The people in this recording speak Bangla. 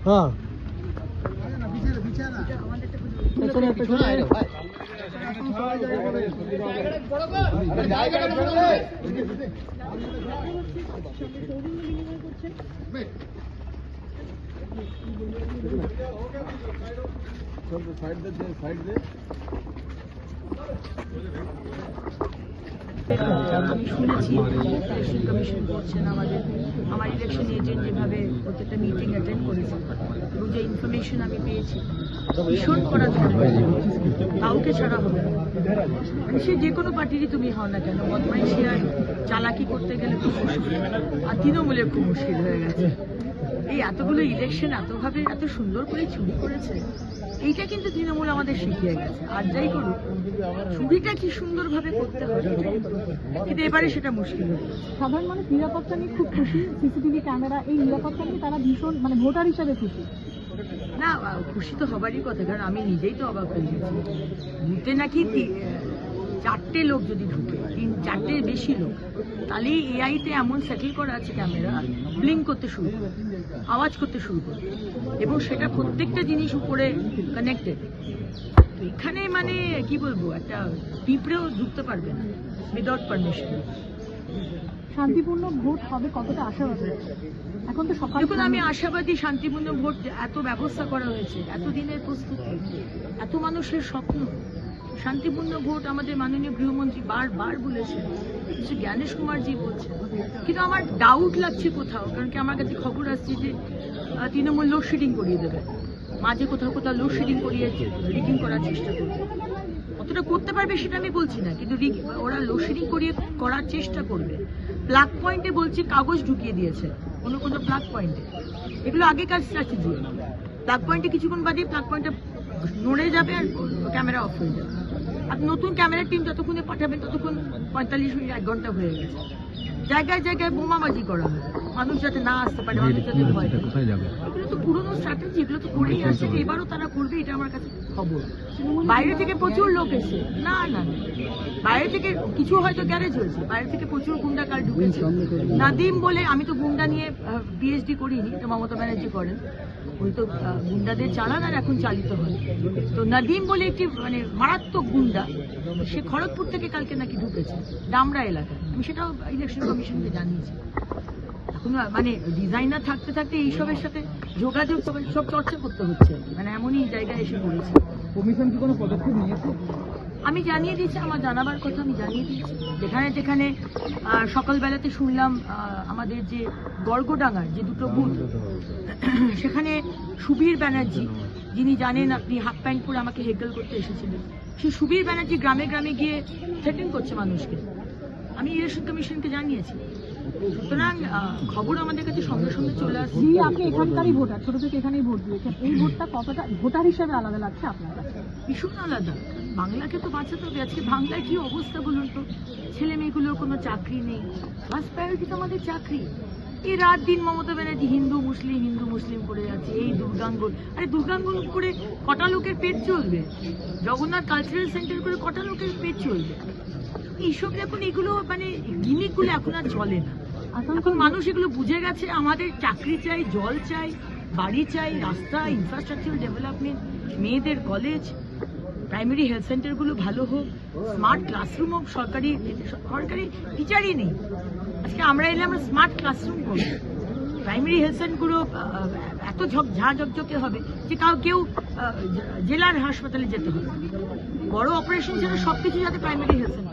হ্যাঁ আমি শুনেছি ইলেকশন কমিশন করছেন আমার ইলেকশন এজেন্ট যেভাবে প্রত্যেকটা মিটিং অ্যাটেন্ড করেছে এবং যে ইনফরমেশন আমি পেয়েছি ভীষণ করা কাউকে ছাড়া হবে না। মানে সে যে কোনো পার্টিরই তুমি হও না কেন, বদমাইশি আর চালাকি করতে গেলে খুব মুশকিল, আর তৃণমূলের খুব মুশকিল হয়ে গেছে। এই এতগুলো ইলেকশন এতভাবে এত সুন্দর করে চুরি করেছে, এইটা কিন্তু তৃণমূল আমাদের শিখিয়ে গেছে। আর যাই করুক, চুরিটা কি সুন্দরভাবে করতে হবে, কিন্তু এবারে সেটা মুশকিল হয়ে গেছে। সাধারণ মানুষ নিরাপত্তা নিয়ে খুব খুশি, সিসিটিভি ক্যামেরা এই নিরাপত্তা নিয়ে তারা ভীষণ মানে ভোটার হিসাবে খুশি। না, খুশি তো হবারই কথা, কারণ আমি নিজেই তো অবাক হয়ে গেছি। বুথে নাকি 4টে লোক যদি ঢুকে, 4টের বেশি লোক, তাহলে এআইতে এমন সেটেল করা আছে ক্যামেরা ব্লিঙ্ক করতে শুরু করে, আওয়াজ করতে শুরু করে, এবং সেটা প্রত্যেকটা জিনিস উপরে কানেক্টেড। এখানে মানে কি বলবো, একটা পিঁপড়েও ঢুকতে পারবে না উইদাউট পারমিশন। শান্তিপূর্ণ ভোট হবে কতটা আশাবাদী এখন তো সকাল? দেখুন, আমি আশাবাদী শান্তিপূর্ণ ভোট, এত ব্যবস্থা করা হয়েছে, এত দিনের প্রস্তুতি, এত মানুষের স্বপ্ন, শান্তিপূর্ণ ভোট আমাদের মাননীয় গৃহমন্ত্রী বারবার বলেছেন, জ্ঞানেশ কুমারজি বলছেন। কিন্তু আমার ডাউট লাগছে কোথাও, কারণ কি আমার কাছে খবর আসছে যে তৃণমূল লোডশেডিং করিয়ে দেবে, মাঝে কোথাও কোথাও লোডশেডিং করিয়ে রিগিং করার চেষ্টা করবে। কতটা করতে পারবে সেটা আমি বলছি না, কিন্তু ওরা লোডশেডিং করার চেষ্টা করবে। প্লাগ পয়েন্টে বলছে কাগজ ঢুকিয়ে দিয়েছে কোনো কোনো প্লাগ পয়েন্টে, এগুলো আগেকার স্ট্র্যাটেজি। প্লাগ পয়েন্টে কিছুক্ষণ বাদে প্লাগ পয়েন্টে নড়ে যাবে আর ক্যামেরা অফ হয়ে যাবে। আর নতুন ক্যামেরার টিম যতক্ষণে পাঠাবেন ততক্ষণ 45 মিনিট 1 ঘন্টা হয়ে গেছে। জায়গায় জায়গায় বোমাবাজি করা হয়, মানুষ যাতে না আসতে পারে, মানুষ যাতে ভয় পায়। এগুলো তো পুরোনো স্ট্র্যাটেজি, এগুলো তো করেই আসছে, এবারও তারা করবে, এটা আমার কাছে খবর। বাইরে থেকে প্রচুর লোক এসে, না না না, বাইরে থেকে কিছু হয়তো গ্যারেজ হয়েছে, বাইরে থেকে প্রচুর গুন্ডা কাল ঢুকেছে। নাদিম বলে, আমি তো গুন্ডা নিয়ে পিএইচডি করিনি, এটা মমতা ব্যানার্জি করেন, ওই তো গুন্ডাদের চালান আর এখন চালিত হয়। তো নাদিম বলে একটি মানে মারাত্মক গুন্ডা, সে খড়গপুর থেকে কালকে নাকি ঢুকেছে ডামরা এলাকায়, আমি সেটাও ইলেকশন কমিশনকে জানিয়েছি। এখন মানে ডিজাইনার থাকতে থাকতে এইসবের সাথে যোগাযোগ সব চর্চা করতে হচ্ছে, মানে এমনই জায়গায় এসে পড়েছে। কমিশন কি কোনো পদক্ষেপ নিয়েছে? আমি জানিয়ে দিয়েছি, আমার জানাবার কথা আমি জানিয়ে দিয়েছি। যেখানে যেখানে সকালবেলাতে শুনলাম আমাদের যে গর্গডাঙ্গার যে 2টো বুথ, সেখানে সুবীর ব্যানার্জি, যিনি জানেন আপনি হাফ প্যান্ট পরে আমাকে হেকল করতে এসেছিলেন, সেই সুবীর ব্যানার্জি গ্রামে গ্রামে গিয়ে থ্রেটেন করছে মানুষকে। আমি ইলেকশন কমিশনকে জানিয়েছি। সুতরাং খবর আমাদের কাছে সঙ্গে সঙ্গে চলে আসছে। আপনি এখানকারই ভোটার, ছোট থেকে এখানেই ভোট দিয়েছেন, এই ভোটটা কতটা ভোটার হিসেবে আলাদা লাগছে আপনার কাছে? ভীষণ আলাদা। বাংলাকে তো বাঁচাতে হবে। আজকে বাংলায় কি অবস্থা বলুন তো, ছেলে মেয়েগুলোর কোনো চাকরি নেই। ফার্স্ট প্রায়োরিটি তো আমাদের চাকরি। এই রাত দিন মমতা ব্যানার্জি হিন্দু মুসলিম করে যাচ্ছে। এই দুর্গাঙ্গন, আরে দুর্গাঙ্গন করে কটা লোকের পেট চলবে? জগন্নাথ কালচারাল সেন্টার করে কটা লোকের পেট চলবে? এইসব এখন এগুলো মানে গিমিকগুলো এখন আর চলে না। এখন মানুষ এগুলো বুঝে গেছে, আমাদের চাকরি চাই, জল চাই, বাড়ি চাই, রাস্তা, ইনফ্রাস্ট্রাকচার ডেভেলপমেন্ট, মেয়েদের কলেজ, প্রাইমারি হেলথ সেন্টারগুলো ভালো হোক, স্মার্ট ক্লাসরুম হোক। সরকারি টিচারই নেই। আজকে আমরা এলে আমরা স্মার্ট ক্লাসরুম করব, প্রাইমারি হেলথ সেন্টারগুলো এত ঝকঝকে হবে যে কেউ জেলার হাসপাতালে যেতে হবে। বড় অপারেশন ছাড়া সবকিছু যাতে প্রাইমারি হেলথ সেন্টার